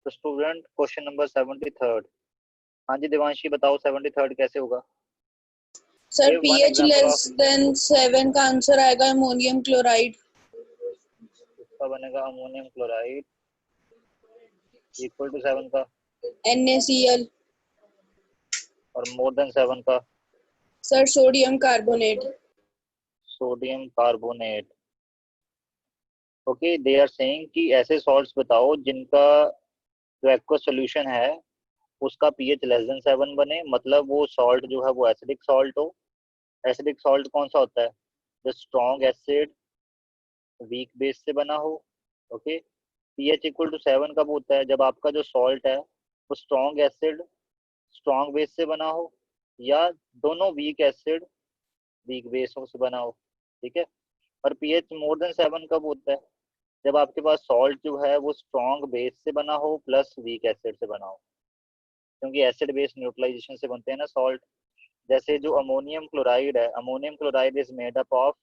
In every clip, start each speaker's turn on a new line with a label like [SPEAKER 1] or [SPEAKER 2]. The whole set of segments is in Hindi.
[SPEAKER 1] तो स्टूडेंट क्वेश्चन नंबर 73। हाँ जी देवांशी बताओ 73 कैसे होगा।
[SPEAKER 2] Sir
[SPEAKER 1] Give one
[SPEAKER 2] pH
[SPEAKER 1] example
[SPEAKER 2] less
[SPEAKER 1] of,
[SPEAKER 2] then 7 का आंसर आएगा अमोनियम क्लोराइड।
[SPEAKER 1] इसका बनेगा अमोनियम क्लोराइड इक्वल टू 7 का,
[SPEAKER 2] NaCl।
[SPEAKER 1] और मोर देन 7 का
[SPEAKER 2] sir sodium carbonate.
[SPEAKER 1] Sodium carbonate. Okay, they are saying कि ऐसे सॉल्ट्स बताओ जिनका जो एक्वस सोल्यूशन है उसका पीएच लेस देन 7 बने, मतलब वो सॉल्ट जो है वो एसिडिक सॉल्ट हो। एसिडिक सॉल्ट कौन सा होता है, जो स्ट्रॉन्ग एसिड वीक बेस से बना हो। ओके, पीएच इक्वल टू 7 कब होता है, जब आपका जो सॉल्ट है वो स्ट्रॉन्ग एसिड स्ट्रॉन्ग बेस से बना हो, या दोनों वीक एसिड वीक बेसों से बना हो। ठीक है, और पीएच मोर देन 7 कब होता है, जब आपके पास सॉल्ट जो है वो स्ट्रॉन्ग बेस से बना हो प्लस वीक एसिड से बना हो, क्योंकि एसिड बेस न्यूट्रलाइजेशन से बनते हैं ना सॉल्ट। जैसे जो अमोनियम क्लोराइड है, ammonium chloride is made up of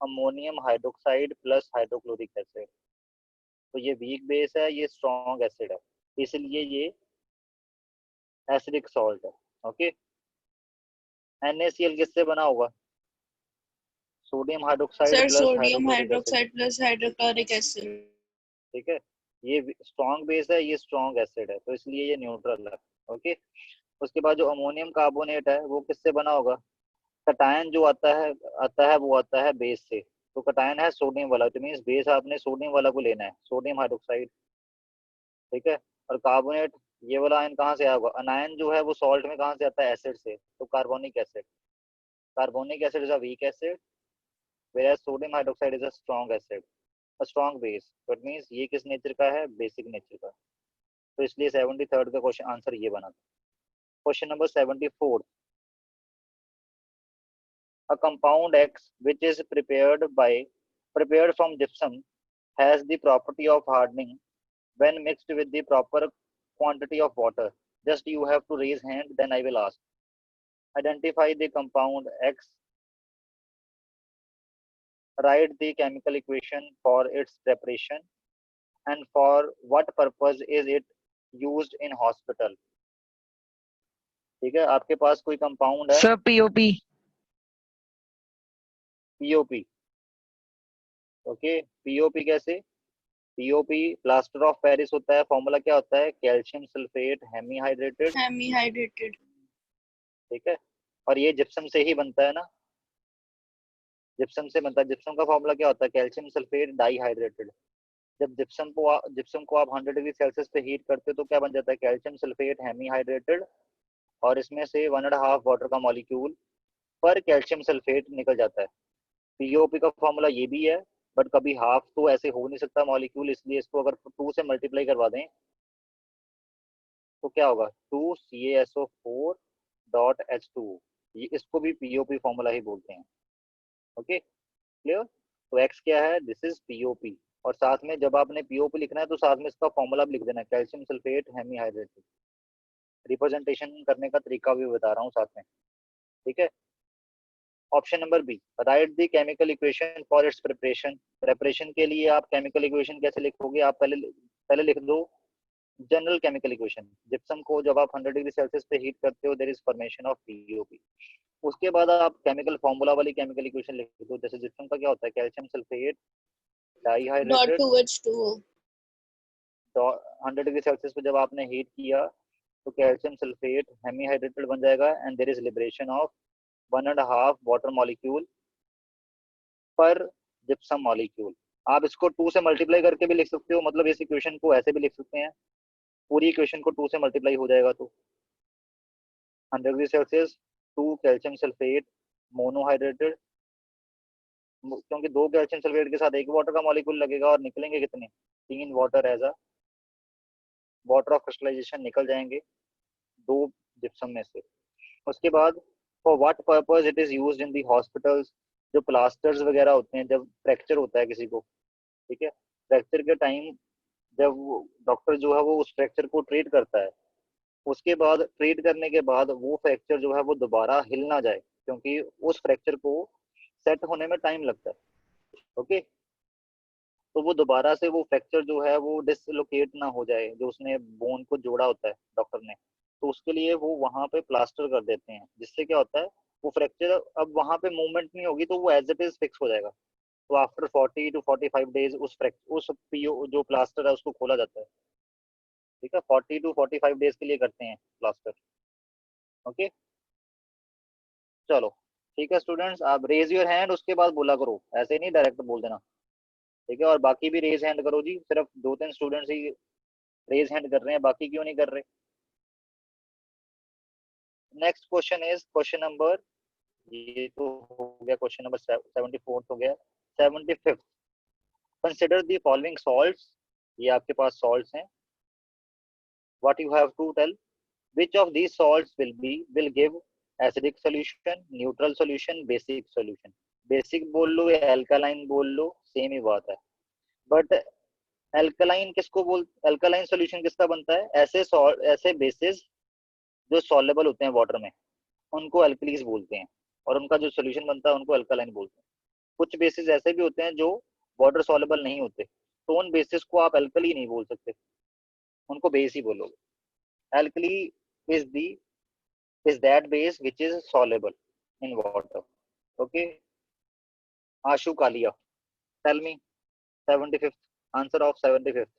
[SPEAKER 1] ammonium hydroxide plus hydrochloric acid. तो ये वीक बेस है, ये स्ट्रॉन्ग एसिड है, इसलिए ये एसिडिक सॉल्ट है। ओके, NaCl किससे बना होगा, sodium hydroxide
[SPEAKER 2] sir
[SPEAKER 1] plus
[SPEAKER 2] sodium
[SPEAKER 1] hydrochloric acid.
[SPEAKER 2] Hydroxide plus hydrochloric acid.
[SPEAKER 1] ठीक है, ये स्ट्रॉन्ग बेस है, ये स्ट्रॉन्ग एसिड है, तो इसलिए ये न्यूट्रल है। ओके, उसके बाद जो अमोनियम कार्बोनेट है वो किससे बना होगा, कटायन जो आता है वो आता है बेस से। तो कटायन है सोडियम वाला, तो मीन्स बेस आपने सोडियम वाला को लेना है, सोडियम हाइड्रोक्साइड। ठीक है, और कार्बोनेट ये वाला आयन कहाँ से आया होगा, अनायन जो है वो सॉल्ट में कहाँ से आता है, एसिड से, तो carbonic acid. Carbonic acid is a weak acid whereas sodium hydroxide is a strong acid, a strong base, so it means ये किस नेचर का है, बेसिक नेचर का। तो इसलिए 73rd का क्वेश्चन आंसर ये बना था। Question number 74, a compound X which is prepared from gypsum has the property of hardening when mixed with the proper quantity of water. Just you have to raise hand, then I will ask. Identify the compound X, write the chemical equation for its preparation, and for what purpose is it used in hospital. ठीक है, आपके पास कोई कंपाउंड है,
[SPEAKER 3] sir POP.
[SPEAKER 1] POP. Okay, POP कैसे, पीओपी प्लास्टर ऑफ पेरिस होता है, फॉर्मूला क्या होता है, कैल्शियम सल्फेट हेमीहाइड्रेटेड।
[SPEAKER 2] हेमीहाइड्रेटेड।
[SPEAKER 1] ठीक है, और ये जिप्सम से ही बनता है ना, जिप्सम से बनता है। जिप्सम का फॉर्मूला क्या होता है, कैल्शियम सल्फेट डाईहाइड्रेटेड। जब जिप्सम को आप 100 डिग्री सेल्सियस पे हीट करते हो तो क्या बन जाता है, कैल्शियम सल्फेट हेमीहाइड्रेटेड, और इसमें से 1.5 वाटर का मॉलिक्यूल पर कैल्शियम सल्फेट निकल जाता है। पीओपी का फॉर्मूला ये भी है, बट कभी हाफ तो ऐसे हो नहीं सकता मॉलिक्यूल, इसलिए इसको अगर 2 से मल्टीप्लाई करवा दें तो क्या होगा, 2CaSO4.H2, ये इसको भी पीओपी फॉर्मूला ही बोलते हैं। ओके क्लियर, तो एक्स क्या है, दिस इज पीओपी। और साथ में जब आपने पीओपी लिखना है तो साथ में इसका फॉर्मूला भी लिख देना है, कैल्शियम सल्फेट हेमीहाइड्रेटेड। रिप्रेजेंटेशन करने का तरीका भी बता रहा हूँ साथ में। ठीक है, option number B, right the chemical equation for its preparation. Preparation के लिए आप केमिकल इक्वेशन कैसे लिखोगे, आप पहले लिख दो जनरल केमिकल इक्वेशन। जिप्सम को जब आप 100 डिग्री सेल्सियस पे हीट करते हो there is formation of POP. उसके बाद आप केमिकल फॉर्मूला वाली केमिकल इक्वेशन लिख दो, जैसे जिप्सम का क्या होता है, calcium sulphate dihydrated.
[SPEAKER 2] 2H2O।
[SPEAKER 1] 100 degree Celsius पे जब आपने हीट किया तो कैल्शियम सल्फेट हेमीहाइड्रेटेड बन जाएगा, and there is liberation of 1.5 water molecule per gypsum molecule. आप इसको 2 से मल्टीप्लाई करके भी लिख सकते हो, मतलब इस इक्वेशन को ऐसे भी लिख सकते हैं, पूरी इक्वेशन को 2 से मल्टीप्लाई हो जाएगा तो 100 डिग्री सेल्सियस 2 कैल्शियम सल्फेट मोनोहाइड्रेटेड, क्योंकि 2 कैल्शियम सल्फेट के साथ 1 वाटर का मॉलिक्यूल लगेगा, और निकलेंगे कितने, 3 water as a water of crystallization निकल जाएंगे 2 जिप्सम में से। उसके बाद for what purpose it is used in the hospitals, जो प्लास्टर्स वगैरह होते हैं, जब फ्रैक्चर होता है किसी को, ठीक है, फ्रैक्चर के टाइम जब डॉक्टर जो है वो उस फ्रैक्चर को ट्रीट करता है, उसके बाद ट्रीट करने के बाद वो फ्रैक्चर जो है वो दोबारा हिल ना जाए, क्योंकि उस फ्रैक्चर को सेट होने में टाइम लगता है। ओके, तो वो दोबारा से वो फ्रैक्चर जो है वो डिसलोकेट ना हो जाए, जो उसने बोन को जोड़ा होता है डॉक्टर ने, तो उसके लिए वो वहां पे प्लास्टर कर देते हैं, जिससे क्या होता है वो फ्रैक्चर अब वहां पे मूवमेंट नहीं होगी, तो वो एज इट इज फिक्स हो जाएगा। तो आफ्टर 40 to 45 डेज उस पीओ जो प्लास्टर है उसको खोला जाता है। ठीक है, 40 to 45 डेज के लिए करते हैं प्लास्टर। ओके, चलो ठीक है स्टूडेंट्स, आप रेज योर हैंड, उसके बाद बोला करो, ऐसे नहीं डायरेक्ट बोल देना। ठीक है, और बाकी भी रेज हैंड करो जी, सिर्फ 2-3 स्टूडेंट्स ही रेज हैंड कर रहे हैं, बाकी क्यों नहीं कर रहे। Next question is question number, ये तो हो गया क्वेश्चन नंबर 74 हो गया। 75th, consider the following salts, ये आपके पास सॉल्ट्स हैं। What you have to tell, which of these salts will give acidic solution, neutral solution, basic solution। Basic बोल लो या अल्कालाइन बोल लो, सेम ही बात है। बट अल्कालाइन किसको बोल, अल्कालाइन सॉल्यूशन किसका बनता है, ऐसे बेसिस जो सॉल्युबल होते हैं वाटर में, उनको अल्कलीज बोलते हैं, और उनका जो सोल्यूशन बनता है उनको अल्कालाइन बोलते हैं। कुछ बेसिस ऐसे भी होते हैं जो वाटर सॉल्युबल नहीं होते, तो उन बेसिस को आप अल्कली नहीं बोल सकते, उनको बेस ही बोलोगे। Alkali is the is that base which is soluble in water। Okay, Ashu Kalia, tell me 75th answer of 75th।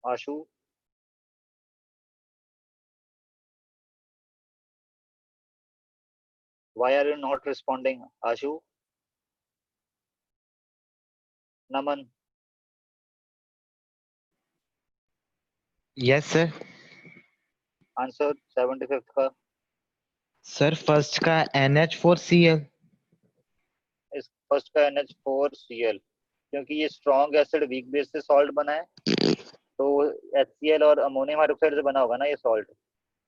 [SPEAKER 1] Ashu, why are you not responding? Ashu, Naman,
[SPEAKER 3] yes sir.
[SPEAKER 1] Answer 75th का
[SPEAKER 3] सर फर्स्ट का NH4Cl।
[SPEAKER 1] इस फर्स्ट का NH4Cl, क्योंकि ये स्ट्रॉन्ग एसिड वीक बेस से सॉल्ट बना है, तो HCl और अमोनियम हाइड्रोक्साइड से बना होगा ना ये सॉल्ट।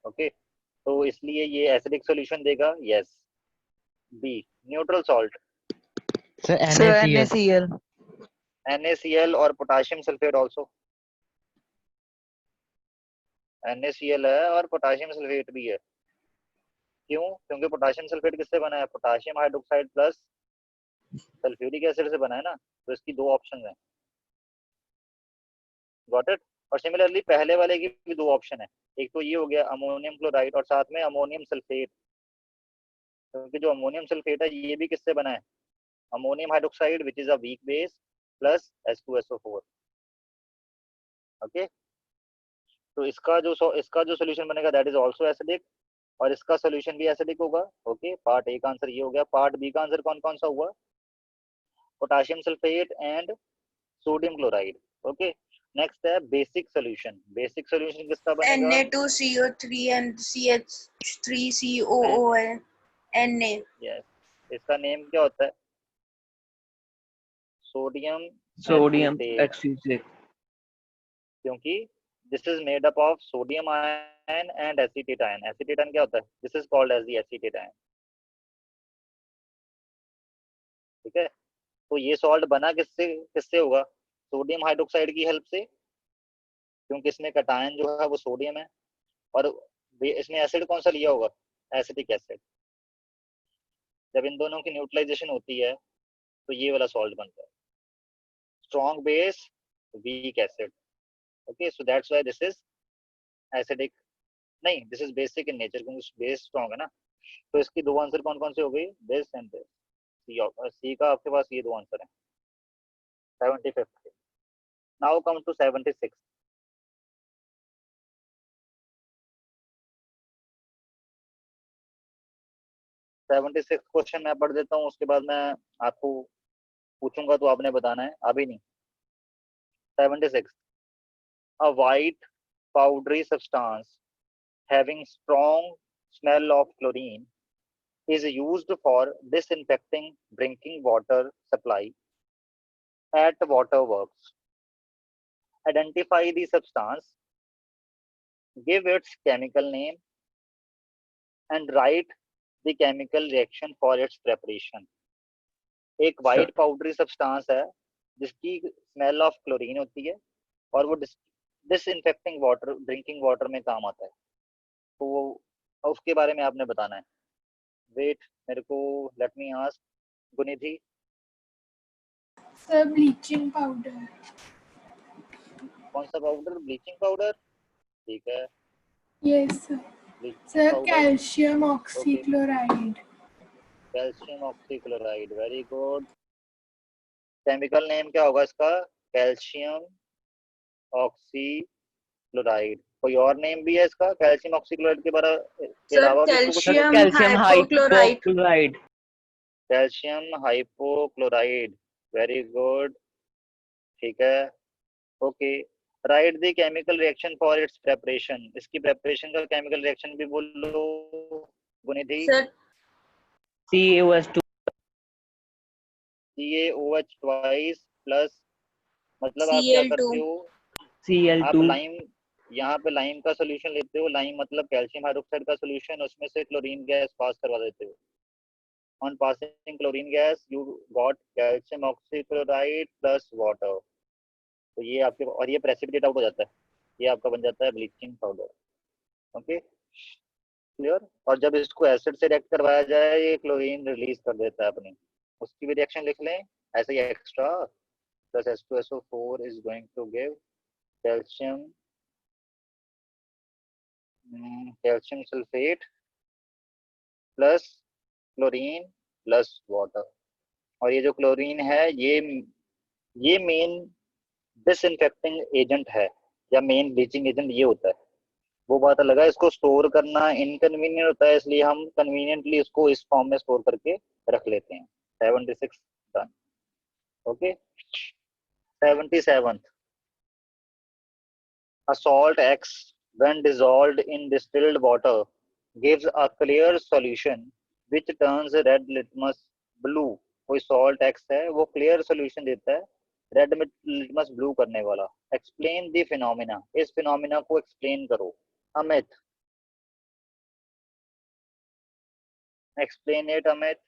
[SPEAKER 1] ओके, तो इसलिए ये एसिडिक सॉल्यूशन देगा। Yes, B neutral salt,
[SPEAKER 3] sir
[SPEAKER 4] Sir,
[SPEAKER 3] NaCl।
[SPEAKER 4] NaCl.
[SPEAKER 1] NaCl और पोटाशियम सल्फेट ऑल्सो। NaCl है और पोटाशियम सल्फेट भी है। क्यों, क्योंकि पोटाशियम सल्फेट किससे बना है, potassium hydroxide plus sulphuric acid से बना है ना, तो इसकी दो ऑप्शन है। Got it. और सिमिलरली पहले वाले की भी दो ऑप्शन है, एक तो ये हो गया अमोनियम क्लोराइड और साथ में अमोनियम सल्फेट, क्योंकि जो अमोनियम सल्फेट है ये भी किससे बना है, ammonium hydroxide which is a weak base plus H2SO4। Okay, तो इसका जो सोल्यूशन बनेगा दैट इज ऑल्सो एसिडिक, और इसका सोल्यूशन भी एसिडिक होगा। ओके, पार्ट ए का आंसर ये हो गया। पार्ट बी का आंसर कौन कौन सा हुआ, potassium sulphate and sodium chloride. Okay, next है बेसिक सोल्यूशन। बेसिक सोल्यूशन किसका बनेगा,
[SPEAKER 2] Na2CO3 and CH3COO Na।
[SPEAKER 1] Yes, इसका नेम क्या होता है, सोडियम
[SPEAKER 4] Sodium
[SPEAKER 1] एसीटेट,
[SPEAKER 4] acetate.
[SPEAKER 1] क्योंकि this is made up of sodium ion and acetate ion. Acetate ion क्या होता है, this is called as the acetate ion. ठीक है, तो ये सॉल्ट बना किससे किससे होगा, सोडियम हाइड्रोक्साइड की हेल्प से, क्योंकि इसमें कटायन जो है वो सोडियम है, और इसमें एसिड कौन सा लिया होगा, एसिटिक एसिड। जब इन दोनों की न्यूट्रलाइजेशन होती है तो ये वाला सॉल्ट बनता है, strong base weak acid. Okay, so that's why this is acidic, नहीं this is basic in nature, क्योंकि बेस स्ट्रॉन्ग है ना। तो इसकी दो आंसर कौन कौन से हो गई, दिस एंड दिस। सी का आपके पास ये दो आंसर है 75th। Now come to 76। 76 question मैं पढ़ देता हूँ, उसके बाद मैं आपको पूछूंगा तो आपने बताना है, अभी नहीं। 76, a white powdery substance having strong smell of chlorine is used for disinfecting drinking water supply at waterworks। Identify the substance, give its chemical name, and write the chemical reaction for its preparation। एक
[SPEAKER 4] Sir,
[SPEAKER 1] वाइट पाउडरी सब्सटेंस है जिसकी स्मेल ऑफ क्लोरीन होती है, और वो डिसइंफेक्टिंग वाटर ड्रिंकिंग वाटर में काम आता है, तो वो उसके बारे में आपने बताना है। वेट, मेरे को let me ask Gunidhi,
[SPEAKER 4] Sir, bleaching powder.
[SPEAKER 1] कौन सा पाउडर? ब्लीचिंग पाउडर, ठीक है,
[SPEAKER 4] Yes, sir.
[SPEAKER 1] Bleaching
[SPEAKER 4] Sir,
[SPEAKER 1] powder,
[SPEAKER 4] calcium
[SPEAKER 1] okay,
[SPEAKER 4] oxychloride.
[SPEAKER 1] Calcium oxychloride, very good. Chemical name क्या होगा इसका? Calcium oxychloride. कोई और नेम भी है इसका कैल्शियम ऑक्सीक्लोराइड के
[SPEAKER 2] Sir,
[SPEAKER 1] अलावा भी इसको कुछ?
[SPEAKER 2] calcium
[SPEAKER 5] calcium
[SPEAKER 2] hypochlorite.
[SPEAKER 5] hypochlorite.
[SPEAKER 1] Calcium hypochlorite, very good, ठीक है, okay. Write the chemical reaction for its preparation, इसकी प्रेपरेशन का केमिकल रिएक्शन भी बोल लो Gunidhi.
[SPEAKER 2] Sir,
[SPEAKER 5] CaOH2
[SPEAKER 1] CaOH twice plus, मतलब आप क्या करते
[SPEAKER 2] Cl2.
[SPEAKER 1] हो? आप
[SPEAKER 5] Cl2
[SPEAKER 1] लाइम, यहाँ पे लाइम का सोल्यूशन लेते हो, लाइम मतलब कैल्शियम हाइड्रोक्साइड का सोल्यूशन, उसमें से क्लोरीन गैस पास करवा देते हो। On passing chlorine gas you got calcium oxychloride plus water, तो ये आपके, और ये प्रेसिपिटेट आउट हो जाता है, ये आपका बन जाता है ब्लीचिंग पाउडर, ओके, क्लियर। और जब इसको एसिड से रिएक्ट करवाया जाए, ये क्लोरीन रिलीज कर देता है अपनी, उसकी भी रिएक्शन लिख लें ऐसे ही, extra plus H2SO4 is going to give calcium calcium sulphate plus chlorine plus water. और ये जो क्लोरीन है, ये मेन डिसइंफेक्टिंग एजेंट है, या मेन ब्लीचिंग एजेंट ये होता है। वो बात अलग है, इसको स्टोर करना इनकन्वीनियंट होता है, इसलिए हम कन्वीनियंटली इसको इस फॉर्म में स्टोर करके रख लेते हैं। 76 done, okay. 77, a salt X when dissolved in distilled water gives a clear solution which turns red litmus blue। कोई salt X है, वो clear solution देता है रेड लिटमस ब्लू करने वाला। एक्सप्लेन द फिनोमिना, इस फिनोमिना को एक्सप्लेन करो। Amit, explain it Amit.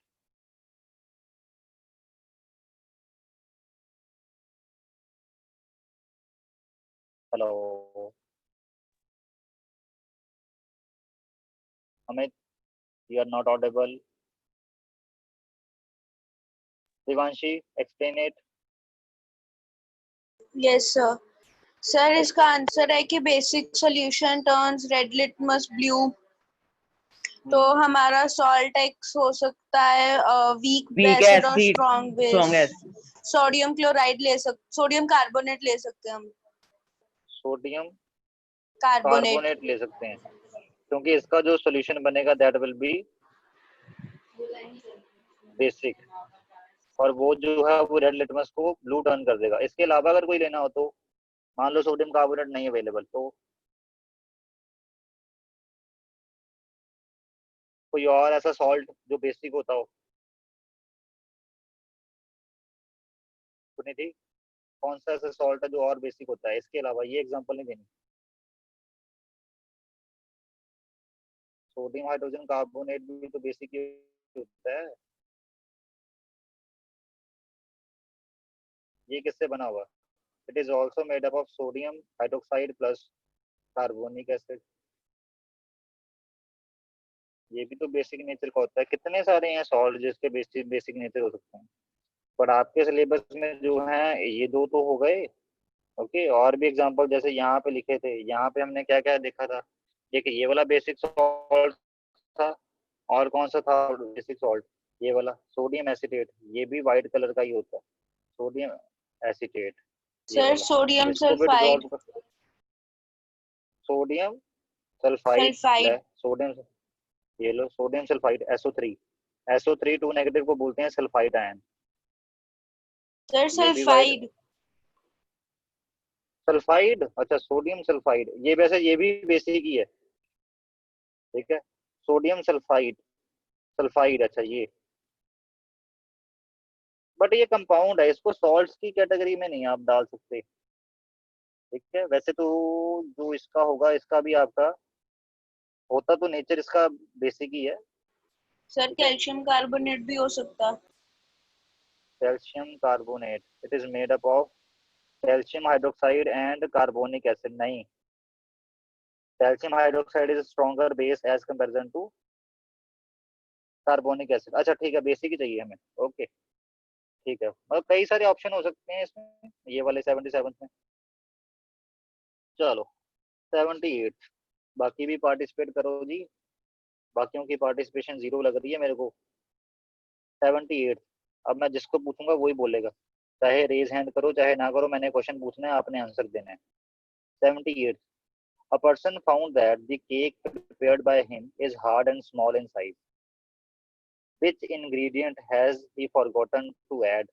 [SPEAKER 1] Hello Amit, you are not audible। Divanshi, explain it.
[SPEAKER 2] Yes, sir. Sir, इसका आंसर है कि basic solution turns red litmus blue. तो हमारा सॉल्ट एक्स हो सकता है वीक
[SPEAKER 5] weak
[SPEAKER 2] एसिड और
[SPEAKER 5] acid
[SPEAKER 2] strong
[SPEAKER 5] strong
[SPEAKER 2] base.
[SPEAKER 5] acid
[SPEAKER 2] sodium chloride ले सकते, सोडियम कार्बोनेट ले सकते हैं हम।
[SPEAKER 1] Sodium
[SPEAKER 2] carbonate.
[SPEAKER 1] कार्बोनेट ले सकते हैं, क्योंकि इसका जो सॉल्यूशन बनेगा दैट विल बी बेसिक, और वो जो है वो रेड लिटमस को ब्लू टर्न कर देगा। इसके अलावा अगर कोई लेना हो तो, मान लो सोडियम कार्बोनेट नहीं अवेलेबल, तो कोई और ऐसा सॉल्ट जो बेसिक होता हो। सुनी थी, कौन सा ऐसा सॉल्ट है जो और बेसिक होता है इसके अलावा? ये एग्जांपल नहीं देनी। सोडियम हाइड्रोजन कार्बोनेट भी तो बेसिक ही होता है। ये किससे बना हुआ? It is also made up of sodium hydroxide plus carbonic acid. ये भी तो बेसिक नेचर का होता है। कितने सारे हैं सॉल्ट जिसके बेसिक बेसिक नेचर हो सकते हैं, पर आपके सिलेबस में जो है ये दो तो हो गए, ओके। और भी एग्जांपल जैसे यहाँ पे लिखे थे, यहाँ पे हमने क्या क्या देखा था? देखिए ये वाला बेसिक सॉल्ट था, और कौन सा था बेसिक सॉल्ट? ये वाला सोडियम एसिटेट, ये भी व्हाइट कलर का ही होता है, सोडियम एसिटेट, ये
[SPEAKER 2] सर,
[SPEAKER 1] वाला।
[SPEAKER 2] सोडियम
[SPEAKER 1] इसको भी
[SPEAKER 2] सल्फाइड।
[SPEAKER 1] डिसॉल्व कर, सोडियम सल्फाइड,
[SPEAKER 2] सल्फाइड।
[SPEAKER 1] सोडियम, ये लो sodium sulphide SO3, SO3 2 negative को बोलते हैं सल्फाइड आयन।
[SPEAKER 2] सर,
[SPEAKER 1] ये भी वाइट
[SPEAKER 2] सल्फाइड।
[SPEAKER 1] सल्फाइड, अच्छा सोडियम सल्फाइड, ये वैसे ये भी बेसिक ही है, ठीक है। सोडियम सल्फाइड, सल्फाइड, अच्छा ये, बट ये कंपाउंड है, इसको सॉल्ट्स की कैटेगरी में नहीं आप डाल सकते, ठीक है। वैसे तो जो इसका होगा, इसका भी आपका होता तो नेचर इसका बेसिक ही है।
[SPEAKER 2] सर, कैल्शियम कार्बोनेट भी हो सकता।
[SPEAKER 1] Calcium carbonate, it is made up of calcium hydroxide and carbonic acid. नहीं, calcium hydroxide is stronger base as comparison to carbonic acid. अच्छा ठीक है, बेसिक ही चाहिए हमें, ओके ठीक है, मतलब कई सारे ऑप्शन हो सकते हैं इसमें, ये वाले 77 में। चलो 78, बाकी भी पार्टिसिपेट करो जी, बाकियों की पार्टिसिपेशन 0 लग रही है मेरे को। 78, अब मैं जिसको पूछूंगा वही बोलेगा, चाहे रेज हैंड करो चाहे ना करो, मैंने क्वेश्चन पूछना है, आपने आंसर देना है। 78, a person found that the cake prepared by him is hard and small in size. Which ingredient has he forgotten to add?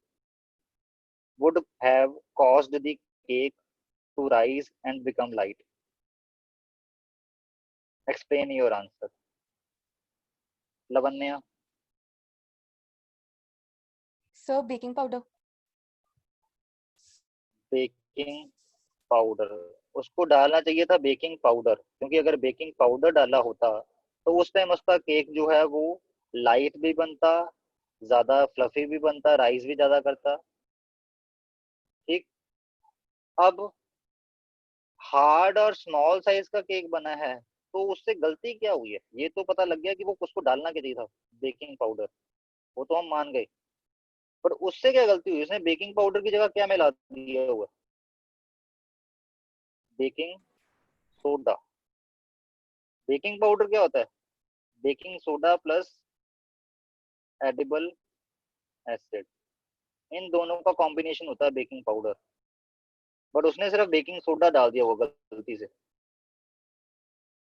[SPEAKER 1] Would have caused the cake to rise and become light. Explain your answer. Lavanya.
[SPEAKER 6] Sir, baking powder.
[SPEAKER 1] Baking powder, उसको डालना चाहिए था बेकिंग पाउडर, क्योंकि अगर बेकिंग पाउडर डाला होता तो उस टाइम उसका केक जो है वो लाइट भी बनता, ज्यादा फ्लफी भी बनता, राइस भी ज्यादा करता। ठीक, अब हार्ड और स्मॉल साइज का केक बना है तो उससे गलती क्या हुई है, ये तो पता लग गया कि वो उसको डालना क्या चाहिए था बेकिंग पाउडर, वो तो हम मान गए, पर उससे क्या गलती हुई, उसने बेकिंग पाउडर की जगह क्या मिला दिया हुआ, बेकिंग सोडा। बेकिंग पाउडर क्या होता है, baking soda plus edible acid, इन दोनों का कॉम्बिनेशन होता है बेकिंग पाउडर, बट उसने सिर्फ बेकिंग सोडा डाल दिया वो गलती से।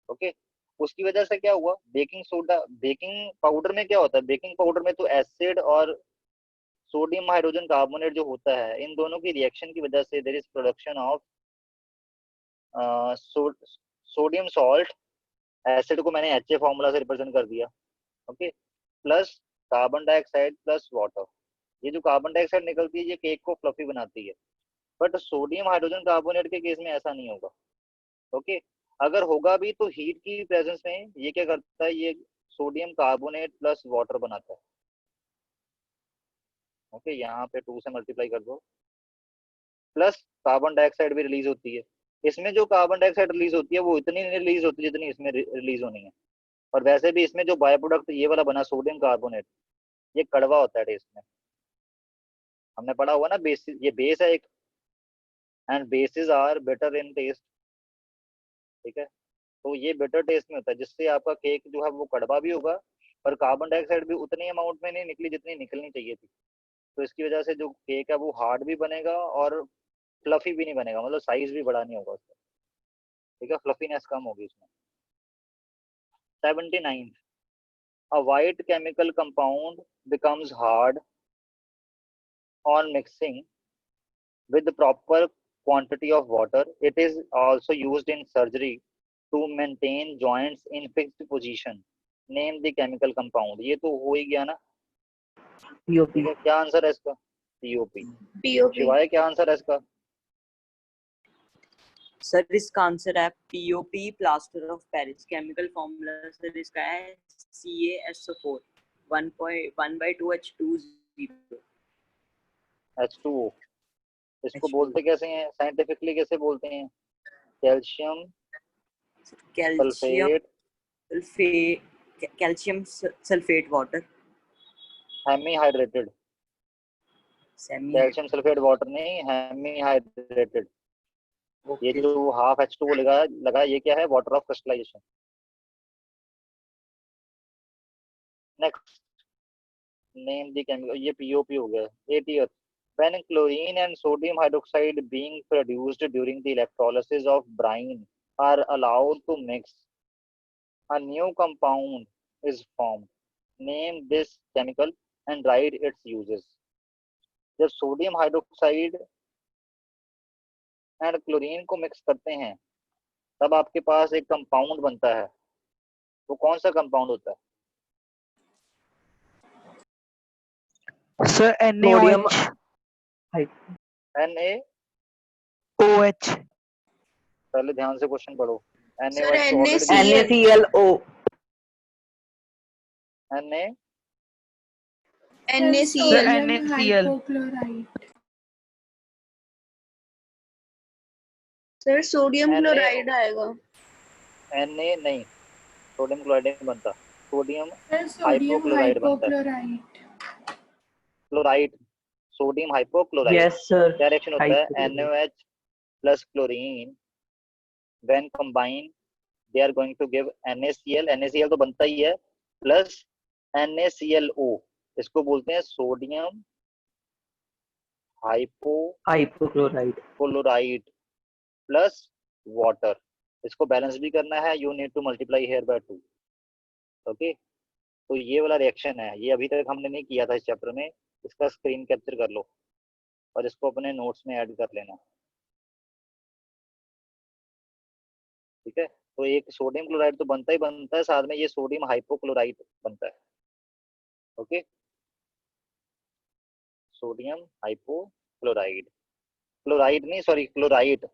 [SPEAKER 1] ओके, उसकी वजह से क्या हुआ, बेकिंग सोडा, बेकिंग पाउडर में क्या होता है, बेकिंग पाउडर में तो एसिड और सोडियम हाइड्रोजन कार्बोनेट जो होता है, इन दोनों की रिएक्शन की वजह से there is production of sodium salt, acid को मैंने एच फॉर्मूला से रिप्रेजेंट कर दिया, okay, plus carbon dioxide plus water. ये जो कार्बन डाइऑक्साइड निकलती है ये केक को फ्लफी बनाती है, बट सोडियम हाइड्रोजन कार्बोनेट के केस में ऐसा नहीं होगा। ओके, अगर होगा भी तो हीट की प्रेजेंस में ये क्या करता है, ये सोडियम कार्बोनेट प्लस वाटर बनाता है। ओके, यहाँ पे 2 से मल्टीप्लाई कर दो, प्लस कार्बन डाइऑक्साइड भी रिलीज होती है। इसमें जो कार्बन डाइऑक्साइड रिलीज होती है वो इतनी नहीं रिलीज होती जितनी इसमें रिलीज होनी है, और वैसे भी इसमें जो बाय प्रोडक्ट ये वाला बना सोडियम कार्बोनेट, ये कड़वा होता है टेस्ट में, हमने पढ़ा हुआ ना, बेस, ये बेस है एक, and bases are better in taste. ठीक है, तो ये बेटर टेस्ट में होता है, जिससे आपका केक जो है वो कड़वा भी होगा, और कार्बन डाइऑक्साइड भी उतनी अमाउंट में नहीं निकली जितनी निकलनी चाहिए थी, तो इसकी वजह से जो केक है वो हार्ड भी बनेगा और फ्लफी भी नहीं बनेगा, मतलब साइज भी बड़ा नहीं होगा उसका। ठीक है, फ्लफीनेस कम होगी इसमें। 79, a white chemical compound becomes hard on mixing with the proper quantity of water. It is also used in surgery to maintain joints in fixed position. Name the chemical compound. ये तो हो ही गया ना,
[SPEAKER 5] POP.
[SPEAKER 1] ठीक है, क्या आंसर है इसका, पीओपी।
[SPEAKER 2] पीओपी।
[SPEAKER 1] शिवाय क्या आंसर है इसका,
[SPEAKER 5] सर इसका आंसर है POP, plaster of Paris. Chemical formula sir इसका है CaSO4 1/2H2O।
[SPEAKER 1] H2O। इसको बोलते कैसे हैं, साइंटिफिकली कैसे बोलते हैं, calcium
[SPEAKER 5] calcium
[SPEAKER 1] sulphate,
[SPEAKER 5] calcium sulphate water.
[SPEAKER 1] Hemihydrated, calcium sulphate water नहीं, हेमी हाइड्रेटेड। ये
[SPEAKER 5] ओके,
[SPEAKER 1] जो हाफ H2O लगा ये क्या है, water of crystallization. Next, name the chemical, ये पीओपी हो गया। 80th, when chlorine and sodium hydroxide being produced during the electrolysis of brine are allowed to mix, a new compound is formed. Name this chemical and write its uses. जब सोडियम हाइड्रोक्साइड एंड क्लोरीन को मिक्स करते हैं तब आपके पास एक कंपाउंड बनता है, वो कौन सा कंपाउंड होता है,
[SPEAKER 3] सर
[SPEAKER 5] सोडियम
[SPEAKER 3] NaOH।
[SPEAKER 1] पहले ध्यान से क्वेश्चन पढ़ो।
[SPEAKER 2] सर
[SPEAKER 1] NaOH तो already
[SPEAKER 5] NaClO।
[SPEAKER 1] Na
[SPEAKER 4] Sodium
[SPEAKER 2] NaCl।
[SPEAKER 3] NaCl।
[SPEAKER 4] hypochlorite.
[SPEAKER 2] Sir sodium
[SPEAKER 1] Na
[SPEAKER 2] chloride आएगा।
[SPEAKER 1] Na नहीं, सोडियम क्लोराइड नहीं बनता, सोडियम
[SPEAKER 4] Sir, sodium
[SPEAKER 1] हाइपोक्लोराइड बनता है,
[SPEAKER 4] hypochlorite.
[SPEAKER 1] Chloride, sodium hypochlorite.
[SPEAKER 3] yes sir,
[SPEAKER 1] क्या रिएक्शन होता है?
[SPEAKER 3] hypochlorite.
[SPEAKER 1] NaOH plus chlorine when combined they are going to give NaCl। NaCl तो बनता ही है, प्लस NaClO। इसको बोलते हैं sodium hypochlorite
[SPEAKER 3] Hypochlorite.
[SPEAKER 1] Plus water. इसको बैलेंस भी करना है, you need to multiply here by 2। Okay, तो ये वाला रिएक्शन है, ये अभी तक हमने नहीं किया था इस चैप्टर में। इसका स्क्रीन कैप्चर कर लो और इसको अपने नोट्स में ऐड कर लेना, ठीक है। तो एक सोडियम क्लोराइड तो बनता ही बनता है, साथ में ये सोडियम हाइपोक्लोराइड बनता है। ओके, सोडियम हाइपोक्लोराइड, क्लोराइड नहीं, सॉरी, क्लोराइड।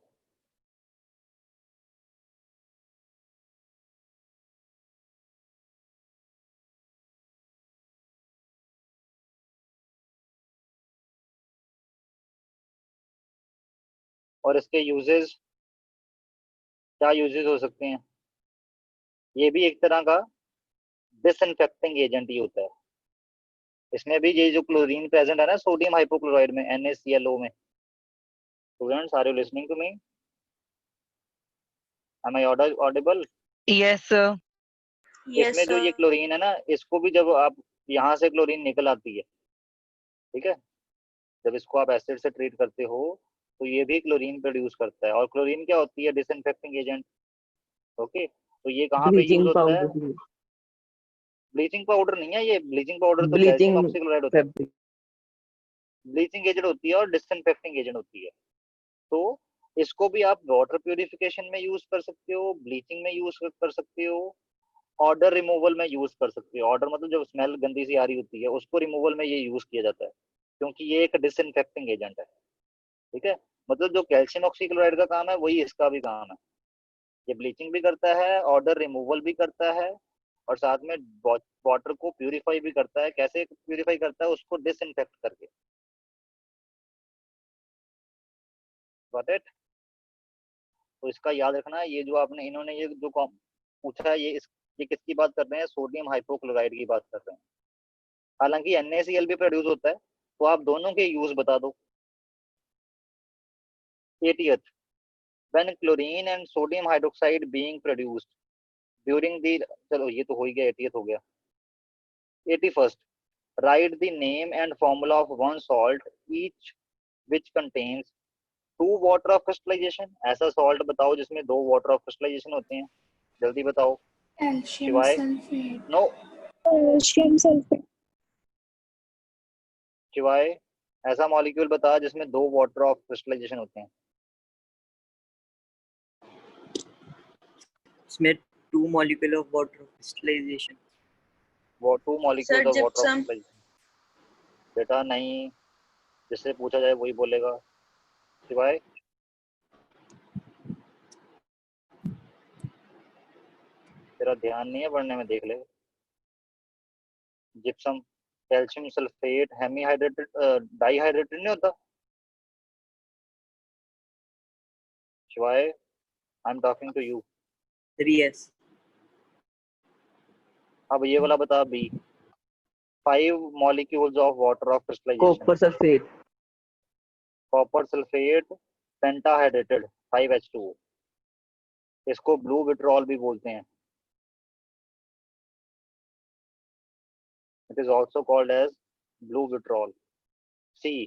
[SPEAKER 1] और इसके यूजेस, क्या यूजेस हो सकते हैं? ये भी एक तरह का डिसइंफेक्टिंग एजेंट ही होता है। इसमें भी ये जो क्लोरीन प्रेजेंट है ना सोडियम हाइपोक्लोराइड में, NaClO में, students are you listening to me? Am I audible?
[SPEAKER 3] Yes sir.
[SPEAKER 2] Yes,
[SPEAKER 1] इसमें जो ये
[SPEAKER 2] sir.
[SPEAKER 1] क्लोरीन है ना, इसको भी जब आप यहाँ से क्लोरीन निकल आती है, ठीक है, जब इसको आप एसिड से ट्रीट करते हो तो ये भी क्लोरीन प्रोड्यूस करता है। और क्लोरीन क्या होती है? Disinfecting agent. ओके, तो ये कहाँ पे यूज
[SPEAKER 3] Bleaching
[SPEAKER 1] होता है?
[SPEAKER 3] powder.
[SPEAKER 1] ब्लीचिंग पाउडर नहीं है ये, ब्लीचिंग पाउडर तो कैल्शियम
[SPEAKER 3] Bleaching
[SPEAKER 1] ऑक्सीक्लोराइड होता है।
[SPEAKER 3] fabric.
[SPEAKER 1] ब्लीचिंग एजेंट होती है और डिसइंफेक्टिंग एजेंट होती है। तो इसको भी आप वाटर प्यूरिफिकेशन में यूज कर सकते हो, ब्लीचिंग में यूज कर सकते हो, ऑर्डर रिमूवल में यूज कर सकते हो। ऑर्डर मतलब जब स्मेल गंदी सी आ रही होती है उसको रिमूवल में ये यूज किया जाता है, क्योंकि ये एक डिसइंफेक्टिंग एजेंट है, ठीक है। मतलब जो कैल्शियम ऑक्सीक्लोराइड का काम है वही इसका भी काम है। ये ब्लीचिंग भी करता है, ऑर्डर रिमूवल भी करता है, और साथ में वाटर को प्यूरिफाई भी करता है। कैसे प्यूरिफाई करता है? उसको डिसइंफेक्ट करके। Got it? तो इसका याद रखना, ये जो आपने इन्होंने ये जो पूछा है, ये किसकी बात कर रहे हैं? सोडियम हाइपोक्लोराइड की बात कर रहे हैं। हालांकि NaCl भी प्रोड्यूस होता है, तो आप दोनों के यूज बता दो। 80th, when chlorine and sodium hydroxide being produced during the, चलो ये तो हो ही गया, 80th हो गया। 81st, write the name and formula of one salt each which contains 2 water of crystallization। ऐसा सॉल्ट बताओ जिसमें 2 वाटर ऑफ क्रिस्टलाइजेशन होते हैं, जल्दी बताओ।
[SPEAKER 4] Calcium
[SPEAKER 1] शिवाय?
[SPEAKER 4] sulfate.
[SPEAKER 1] No,
[SPEAKER 7] Calcium sulfate.
[SPEAKER 1] शिवाय ऐसा मॉलिक्यूल बता जिसमें 2 वाटर ऑफ क्रिस्टलाइजेशन होते हैं।
[SPEAKER 5] इसमें 2 molecule of water crystallization.
[SPEAKER 1] वो 2 molecules
[SPEAKER 2] Sir,
[SPEAKER 1] of water of
[SPEAKER 2] gypsum.
[SPEAKER 1] Crystallization. बेटा नहीं, जिससे पूछा जाए वही बोलेगा। शिवाय? तेरा ध्यान नहीं है पढ़ने में, देख ले। Gypsum, calcium sulphate, hemihydrated, dihydrated नहीं होता। Shivay, I am talking to you.
[SPEAKER 5] 3s.
[SPEAKER 1] अब ये वाला बता, B. 5 molecules of water of crystallization।
[SPEAKER 3] Copper sulfate.
[SPEAKER 1] Copper sulphate pentahydrated 5H2O। इसको ब्लू विट्रॉल भी बोलते हैं। It is also called as blue vitriol. C,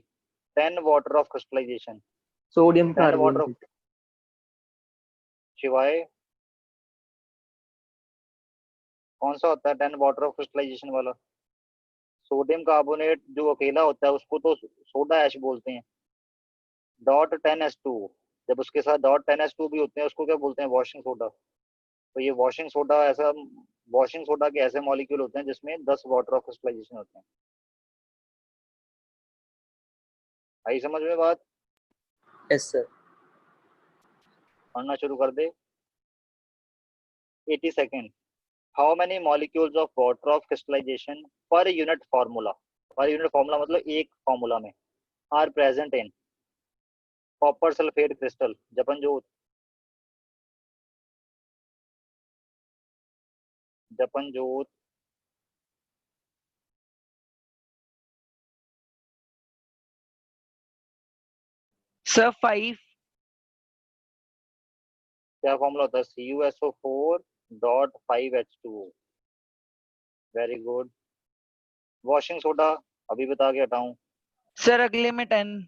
[SPEAKER 1] 10 water of crystallization.
[SPEAKER 3] Sodium
[SPEAKER 1] 10 water of,
[SPEAKER 3] carbonate.
[SPEAKER 1] Shivay कौन सा होता है 10 वाटर ऑफ क्रिस्टलाइजेशन वाला? सोडियम कार्बोनेट जो अकेला होता है उसको तो सोडा ऐश बोलते हैं। डॉट 10H2, जब उसके साथ डॉट 10H2 भी होते हैं उसको क्या बोलते हैं? Washing soda. तो ये वॉशिंग सोडा, ऐसा वॉशिंग सोडा के ऐसे मॉलिक्यूल होते हैं जिसमें 10 वाटर ऑफ क्रिस्टलाइजेशन होते हैं। आई समझ में बात?
[SPEAKER 5] Yes sir.
[SPEAKER 1] पढ़ना शुरू कर दे। 82nd, how many molecules of water of crystallization per unit formula? Per unit formula मतलब एक फार्मूला में are present in copper sulphate crystal. Japanjot, Japanjot,
[SPEAKER 3] sir 5.
[SPEAKER 1] क्या फॉर्मूला होता है? CuSO4.5H2O। Very good. Washing soda अभी बता के हटाऊं?
[SPEAKER 3] सर अगले में 10.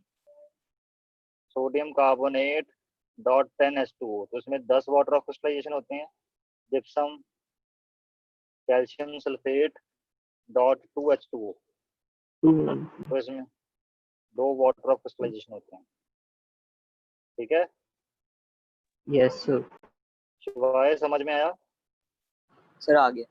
[SPEAKER 1] सोडियम कार्बोनेट डॉट 10H2O, तो इसमें 10 वाटर ऑफ क्रिस्टलाइजेशन होते हैं। Gypsum calcium sulphate dot 2H2O, तो इसमें 2 वाटर ऑफ क्रिस्टलाइजेशन होते हैं। ठीक है,
[SPEAKER 3] यस सर.
[SPEAKER 1] शिवाय समझ में आया?
[SPEAKER 5] सर आ गया।